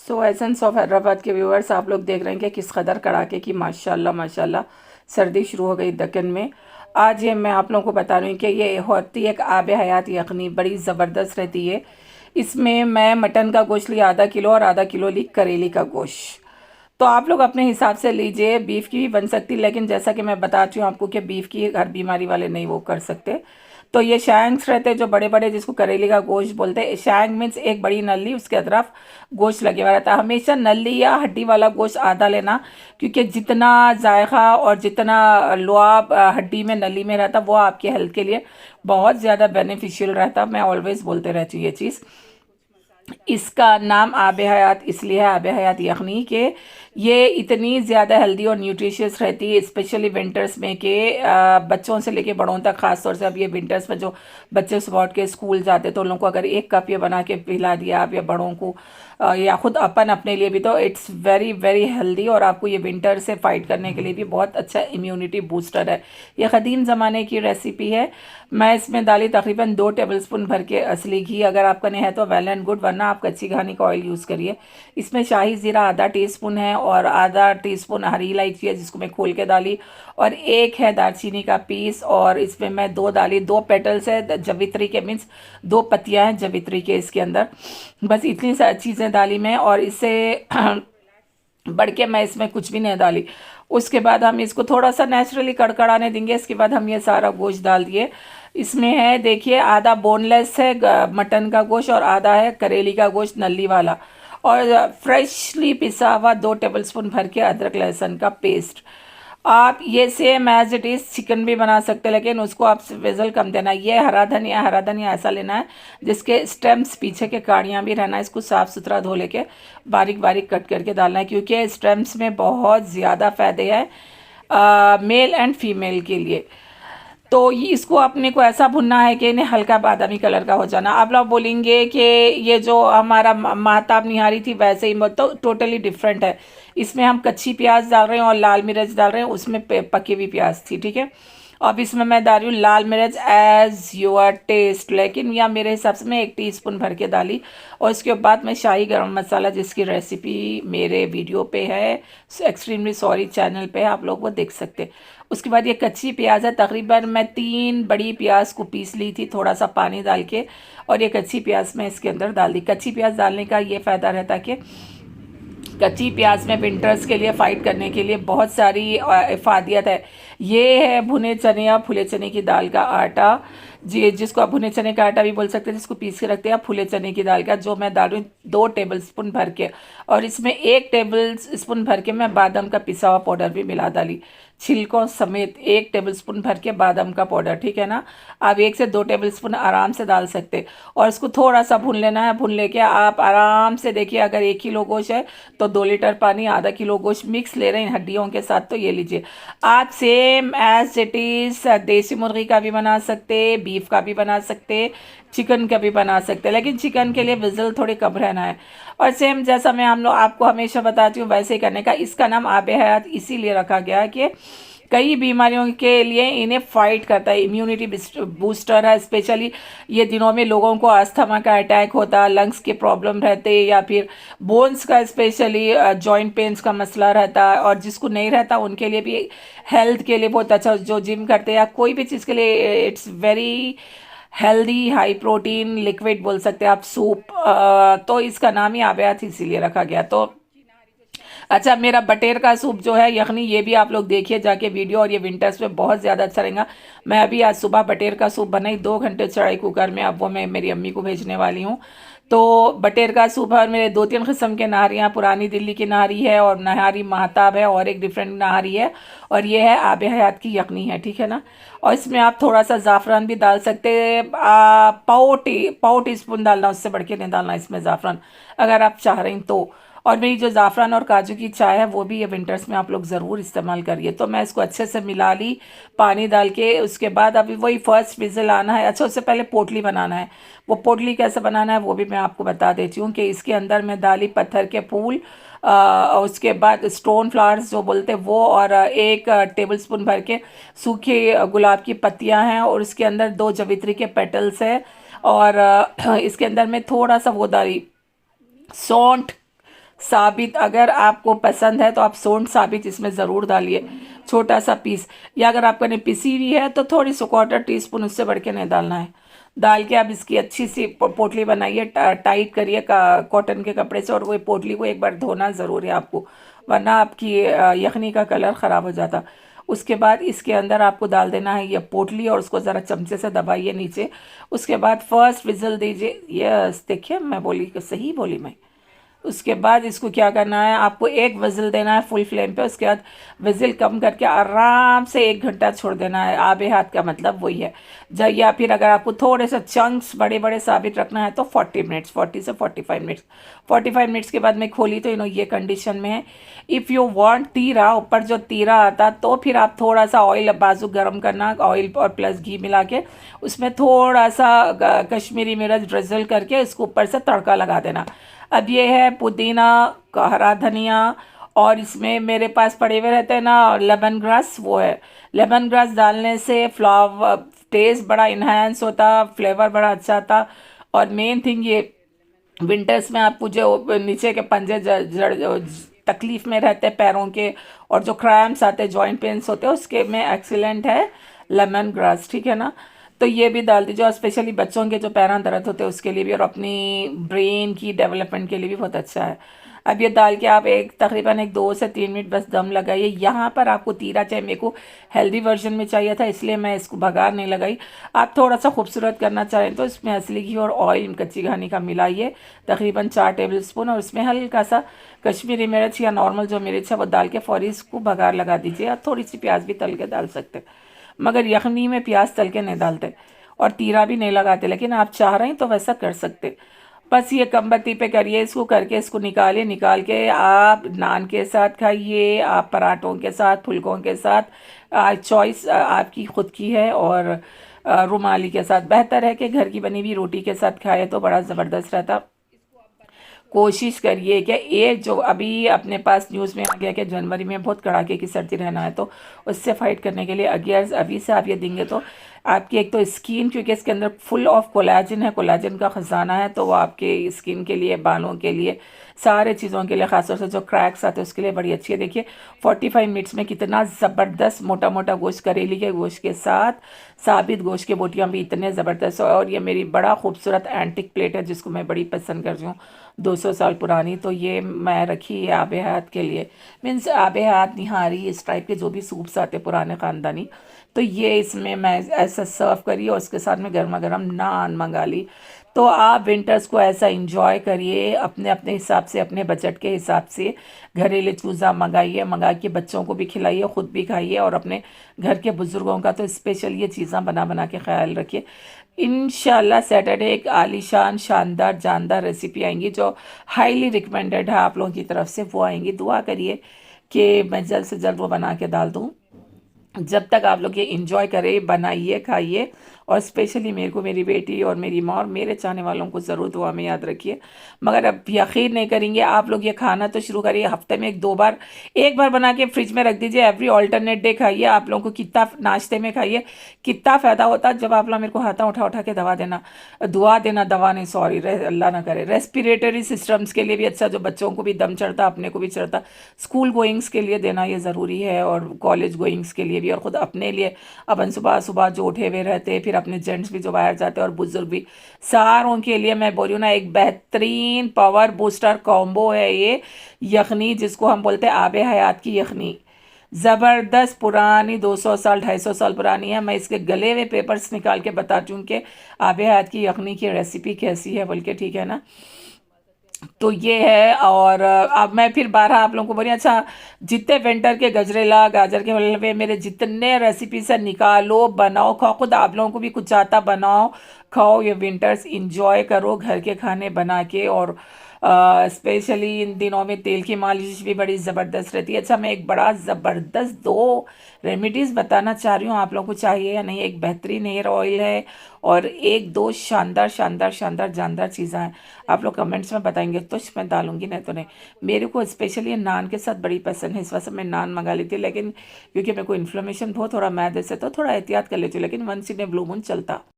So essence of Hyderabad के viewers, आप लोग देख रहे हैं कि किस कदर कड़ाके की माशाल्लाह माशाल्लाह सर्दी शुरू हो गई दक्कन में। आज ये मैं आप लोगों को बता रही हूँ कि ये होती एक आब हयात यखनी, बड़ी ज़बरदस्त रहती है। इसमें मैं मटन का गोश्त लिया आधा किलो और आधा किलो ली करेली का गोश्त। तो आप लोग अपने हिसाब से लीजिए, बीफ की भी बन सकती, लेकिन जैसा कि मैं बताती हूँ आपको कि बीफ की हर बीमारी वाले नहीं वो कर सकते। तो ये शैंक्स रहते हैं जो बड़े बड़े, जिसको करेली का गोश्त बोलते हैं। शैंक मीन्स एक बड़ी नली, उसके अतरफ गोश्त लगे हुआ रहता है। हमेशा नली या हड्डी वाला गोश्त आधा लेना, क्योंकि जितना जायका और जितना लुआब हड्डी में नली में रहता वो आपके हेल्थ के लिए बहुत ज़्यादा बेनिफिशियल रहता। मैं ऑलवेज बोलते रहती हूँ ये चीज़। इसका नाम आब हयात इसलिए है, आब हयात यखनी, के ये इतनी ज़्यादा हेल्दी और न्यूट्रिशियस रहती है, स्पेशली विंटर्स में, कि बच्चों से लेके बड़ों तक। ख़ास तौर से अब ये विंटर्स में जो बच्चे सुबह उठ के स्कूल जाते तो उन लोगों को अगर एक कप ये बना के पिला दिया आप, या बड़ों को या ख़ुद अपन अपने लिए भी, तो इट्स वेरी वेरी हेल्दी। और आपको ये विंटर से फाइट करने के लिए भी बहुत अच्छा इम्यूनिटी बूस्टर है। ये क़दीम ज़माने की रेसिपी है। मैं इसमें डाली तकरीबन 2 टेबलस्पून भर के असली घी, अगर आपका नहीं है तो वेल एंड गुड, वरना आप कच्ची घानी का ऑयल यूज़ करिए। इसमें शाही ज़ीरा आधा टीस्पून है और आधा टीस्पून हरी इलायची है जिसको मैं खोल के डाली, और एक है दालचीनी का पीस। और इसमें मैं 2 डाली, 2 पेटल्स है जवित्री के, मीन्स 2 पत्तियां हैं जवित्री के इसके अंदर। बस इतनी सारी चीज़ें डाली मैं, और इससे बढ़ के मैं इसमें कुछ भी नहीं डाली। उसके बाद हम इसको थोड़ा सा नेचुरली कड़कड़ाने देंगे। इसके बाद हम ये सारा गोश्त डाल दिए। इसमें है, देखिए, आधा बोनलेस है मटन का गोश्त और आधा है करेली का गोश्त नली वाला, और फ्रेशली पिसा हुआ 2 टेबलस्पून भर के अदरक लहसुन का पेस्ट। आप ये same as it is chicken भी बना सकते हैं, लेकिन उसको आप विज़ल कम देना। ये हरा धनिया ऐसा लेना है जिसके स्टेम्स पीछे के काड़ियाँ भी रहना है। इसको साफ़ सुथरा धो लेके बारीक बारीक कट करके डालना है, क्योंकि स्टेम्स में बहुत ज़्यादा फ़ायदे हैं मेल एंड फीमेल के लिए। तो ये इसको अपने को ऐसा भुनना है कि इन्हें हल्का बादामी कलर का हो जाना। आप लोग बोलेंगे कि ये जो हमारा महताब निहारी थी वैसे ही, तो टोटली डिफरेंट है। इसमें हम कच्ची प्याज डाल रहे हैं और लाल मिर्च डाल रहे हैं, उसमें पकी हुई प्याज थी, ठीक है। अब इसमें मैं डाल रही हूँ लाल मिर्च एज योर टेस्ट, लेकिन या मेरे हिसाब से मैं 1 टीस्पून भर के डाली। और इसके बाद मैं शाही गरम मसाला, जिसकी रेसिपी मेरे वीडियो पे है, एक्सट्रीमली सॉरी चैनल पे है, आप लोग वो देख सकते। उसके बाद ये कच्ची प्याज है, तकरीबन मैं 3 बड़ी प्याज को पीस ली थी थोड़ा सा पानी डाल के, और ये कच्ची प्याज मैं इसके अंदर डाल दी। कच्ची प्याज डालने का ये फ़ायदा रहता है कि कच्ची प्याज में विंटर्स के लिए फ़ाइट करने के लिए बहुत सारी इफ़ादियत है। ये है भुने चने या फुले चने की दाल का आटा, जी, जिसको आप भुने चने का आटा भी बोल सकते हैं, जिसको पीस के रखते हैं, फुले चने की दाल का, जो मैं डाल रही हूँ 2 टेबलस्पून भर के। और इसमें 1 टेबलस्पून भर के मैं बादाम का पिसा हुआ पाउडर भी मिला डाली, छिलकों समेत 1 टेबलस्पून भर के बादाम का पाउडर, ठीक है ना। आप 1 से 2 टेबलस्पून आराम से डाल सकते। और इसको थोड़ा सा भून लेना है। भून लेके आप आराम से, देखिए, अगर 1 किलो गोश्त है तो 2 लीटर पानी, आधा किलो गोश्त मिक्स ले रहे हैं हड्डियों के साथ, तो ये लीजिए। आप सेम एज इट इज़ देसी मुर्गी का भी बना सकते, बीफ का भी बना सकते, चिकन का भी बना सकते, लेकिन चिकन के लिए विज़ल थोड़ी कम रहना है। और सेम जैसा मैं हम लोग आपको हमेशा बताती हूँ वैसे ही करने का। इसका नाम आब हयात इसीलिए रखा गया है कि कई बीमारियों के लिए इन्हें फाइट करता है, इम्यूनिटी बूस्टर है। स्पेशली ये दिनों में लोगों को अस्थमा का अटैक होता, लंग्स के प्रॉब्लम रहते, या फिर बोन्स का, स्पेशली जॉइंट पेन्स का मसला रहता है। और जिसको नहीं रहता उनके लिए भी हेल्थ के लिए बहुत अच्छा, जो जिम करते हैं या कोई भी चीज़ के लिए, it's very healthy, high protein liquid बोल सकते हैं आप, सूप। तो इसका नाम ही आब हयात इसीलिए रखा गया। तो अच्छा, मेरा बटेर का सूप जो है यखनी, ये भी आप लोग देखिए जाके वीडियो, और ये विंटर्स में बहुत ज़्यादा अच्छा रहेगा। मैं अभी आज सुबह बटेर का सूप बनाई, 2 घंटे चढ़ाई कुकर में, अब वो मैं मेरी अम्मी को भेजने वाली हूँ। तो बटेर का सूप है, और मेरे 2-3 किस्म के नहारियाँ, पुरानी दिल्ली की नहारी है, और नहारी महताब है, और एक डिफरेंट नहारी है, और ये है आब हयात की यखनी है, ठीक है ना। और इसमें आप थोड़ा सा ज़ाफ़रान भी डाल सकते हैं, पाव टी स्पून डालना, उससे बढ़ के नहीं डालना इसमें ज़ाफ़रान, अगर आप चाह रहे हैं तो। और मेरी जो ज़ाफ़रान और काजू की चाय है वो भी ये विंटर्स में आप लोग ज़रूर इस्तेमाल करिए। तो मैं इसको अच्छे से मिला ली पानी डाल के। उसके बाद अभी वही फर्स्ट विज़ल आना है। अच्छा, उससे पहले पोटली बनाना है। वो पोटली कैसे बनाना है वो भी मैं आपको बता देती हूँ, कि इसके अंदर मैं डाली पत्थर के फूल, उसके बाद स्टोन फ्लावर्स जो बोलते हैं वो, और 1 टेबलस्पून भर के सूखे गुलाब की पत्तियाँ हैं, और उसके अंदर 2 जवित्री के पेटल्स है, और इसके अंदर मैं थोड़ा सा वो डाली सौंठ, साबित अगर आपको पसंद है तो आप सोंठ साबित इसमें ज़रूर डालिए, छोटा सा पीस। या अगर आपने पिसी हुई है तो थोड़ी सी क्वार्टर टीस्पून, उससे बढ़ के नहीं डालना है। डाल के आप इसकी अच्छी सी पोटली बनाइए, टाइट करिए कॉटन के कपड़े से, और वो पोटली को एक बार धोना ज़रूर है आपको, वरना आपकी यखनी का कलर ख़राब हो जाता। उसके बाद इसके अंदर आपको डाल देना है ये पोटली, और उसको ज़रा चमचे से दबाइए नीचे। उसके बाद फर्स्ट विज़ल दीजिए। यस, देखिए मैं बोली सही बोली मैं। उसके बाद इसको क्या करना है, आपको एक विजिल देना है फुल फ्लेम पे। उसके बाद विजिल कम करके आराम से 1 घंटा छोड़ देना है। आबे हाथ का मतलब वही है। जब या फिर अगर आपको थोड़े से चंक्स बड़े बड़े साबित रखना है तो 40 मिनट्स, 40 से 45 मिनट्स। 45 मिनट्स के बाद मैं खोली तो ये कंडीशन में है। इफ़ यू वांट तीरा, ऊपर जो तीरा आता तो फिर आप थोड़ा सा ऑयल बाजू गर्म करना, ऑयल और प्लस घी मिला के उसमें थोड़ा सा कश्मीरी मिर्च ड्रिजल करके इसको ऊपर से तड़का लगा देना। अब ये है पुदीना का, हरा धनिया, और इसमें मेरे पास पड़े हुए रहते हैं ना लेमन ग्रास, वो है। लेमन ग्रास डालने से फ्लावर टेस्ट बड़ा इन्हांस होता, फ्लेवर बड़ा अच्छा आता। और मेन थिंग ये विंटर्स में आपको जो नीचे के पंजे तकलीफ में रहते हैं पैरों के, और जो क्रैम्स आते हैं, जॉइंट पेन्स होते हैं, उसके में एक्सीलेंट है लेमन ग्रास, ठीक है ना। तो ये भी डाल दीजिए, और स्पेशली बच्चों के जो पैरों दर्द होते हैं उसके लिए भी, और अपनी ब्रेन की डेवलपमेंट के लिए भी बहुत अच्छा है। अब ये डाल के आप तकरीबन 2 से 3 मिनट बस दम लगाइए। यहाँ पर आपको तीरा चाहिए, मेरे को हेल्दी वर्जन में चाहिए था इसलिए मैं इसको बघार नहीं लगाई। आप थोड़ा सा खूबसूरत करना चाहें तो इसमें असली घी और ऑयल कच्ची घानी का मिलाइए, तकरीबन 4 टेबल स्पून, और उसमें हल्का सा कश्मीरी मिर्च या नॉर्मल जो मिर्च है वो डाल के फौरी इसको बघार लगा दीजिए। आप थोड़ी सी प्याज भी तल के डाल सकते, मगर यखनी में प्याज तल के नहीं डालते, और तीरा भी नहीं लगाते, लेकिन आप चाह रहे हैं तो वैसा कर सकते। बस ये कम बत्ती पे करिए इसको, करके इसको निकालिए। निकाल के आप नान के साथ खाइए, आप पराठों के साथ, फुलकों के साथ, चॉइस आपकी खुद की है। और रुमाली के साथ बेहतर है कि घर की बनी हुई रोटी के साथ खाए तो बड़ा ज़बरदस्त रहता। कोशिश करिए कि ये जो अभी अपने पास न्यूज़ में आ गया कि जनवरी में बहुत कड़ाके की सर्दी रहना है, तो उससे फाइट करने के लिए अगर अभी से आप ये देंगे तो आपकी एक तो स्किन, क्योंकि इसके अंदर फुल ऑफ कोलाजन है, कोलाजन का ख़जाना है, तो वो आपके स्किन के लिए, बालों के लिए, सारे चीज़ों के लिए, ख़ासतौर से जो क्रैक्स आते हैं उसके लिए बड़ी अच्छी है। देखिए 45 मिनट्स में कितना ज़बरदस्त मोटा मोटा गोश्त, करेली के गोश्त के साथ साबित गोश्त की बोटियाँ भी इतने ज़बरदस्त। और ये मेरी बड़ा खूबसूरत एंटिक प्लेट है जिसको मैं बड़ी पसंद करती हूँ, 200 साल पुरानी। तो ये मैं रखी है आबे हयात के लिए, मीन्स आबे हयात, निहारी, इस टाइप के जो भी सूप्स आते पुराने ख़ानदानी, तो ये इसमें मैं ऐसा सर्व करी, और उसके साथ में गर्मा गर्म नान मंगा ली। तो आप विंटर्स को ऐसा इंजॉय करिए, अपने अपने हिसाब से, अपने बजट के हिसाब से घरेलू चूज़ा मंगाइए, मंगा के बच्चों को भी खिलाइए, ख़ुद भी खाइए, और अपने घर के बुज़ुर्गों का तो स्पेशल ये चीज़ें बना बना के ख्याल रखिए। इंशाल्लाह सैटरडे एक आलीशान शानदार जानदार रेसिपी आएंगी जो हाईली रिकमेंडेड है आप लोगों की तरफ से, वो आएंगी। दुआ करिए कि मैं जल्द से जल्द वो बना के डाल दूँ। जब तक आप लोग ये इंजॉय करें, बनाइए, खाइए, और स्पेशली मेरे को, मेरी बेटी और मेरी माँ और मेरे चाहने वालों को ज़रूर दुआ में याद रखिए। मगर अब यकीन नहीं करेंगे, आप लोग ये खाना तो शुरू करिए, हफ्ते में 1-2 बार, एक बार बना के फ्रिज में रख दीजिए, एवरी ऑल्टरनेट डे खाइए। आप लोगों को कितना नाश्ते में खाइए, कितना फ़ायदा होता है। जब आप लोग मेरे को हाथा उठा उठा के दुआ देना, दवा नहीं, सॉरी, अल्लाह ना करे, रेस्पिरेटरी सिस्टम्स के लिए भी अच्छा, जो बच्चों को भी दम चढ़ता, अपने को भी चढ़ता, स्कूल गोइंग्स के लिए देना ये ज़रूरी है, और कॉलेज गोइंग्स के लिए भी, और ख़ुद अपने लिए। अपन सुबह सुबह जो उठे हुए रहते, फिर अपने जेंट्स भी जो बाहर जाते हैं, और बुजुर्ग भी, सारों के लिए मैं बोली ना, एक बेहतरीन पावर बूस्टर कॉम्बो है ये यखनी, जिसको हम बोलते हैं आबे हयात की यखनी। ज़बरदस्त, पुरानी 200 साल 250 साल पुरानी है। मैं इसके गले हुए पेपर्स निकाल के बताती हूँ कि आबे हयात की यखनी की रेसिपी कैसी है बोल के, ठीक है ना। तो ये है। और अब मैं फिर 12 आप लोगों को बोली, अच्छा जितने विंटर के गजरेला, गाजर के हलवे, मेरे जितने रेसिपीज है निकालो, बनाओ, खाओ, खुद आप लोगों को भी कुछ आता, बनाओ, खाओ, ये विंटर्स इंजॉय करो घर के खाने बना के। और स्पेशली इन दिनों में तेल की मालिश भी बड़ी ज़बरदस्त रहती है। अच्छा, मैं एक बड़ा ज़बरदस्त 2 रेमेडीज़ बताना चाह रही हूँ, आप लोगों को चाहिए या नहीं। एक बेहतरीन हेयर ऑयल है, और 1-2 शानदार शानदार शानदार जानदार चीज़ें हैं। आप लोग कमेंट्स में बताएंगे तो मैं डालूंगी, नहीं तो नहीं। मेरे को स्पेशली ये नान के साथ बड़ी पसंद है, इस वजह से मैं नान मंगा ली थी, लेकिन क्योंकि मेरे को इन्फ्लेमेशन बहुत हो रहा मैदे से, तो थोड़ा एहतियात कर लेती हूँ, लेकिन once in a blue moon चलता।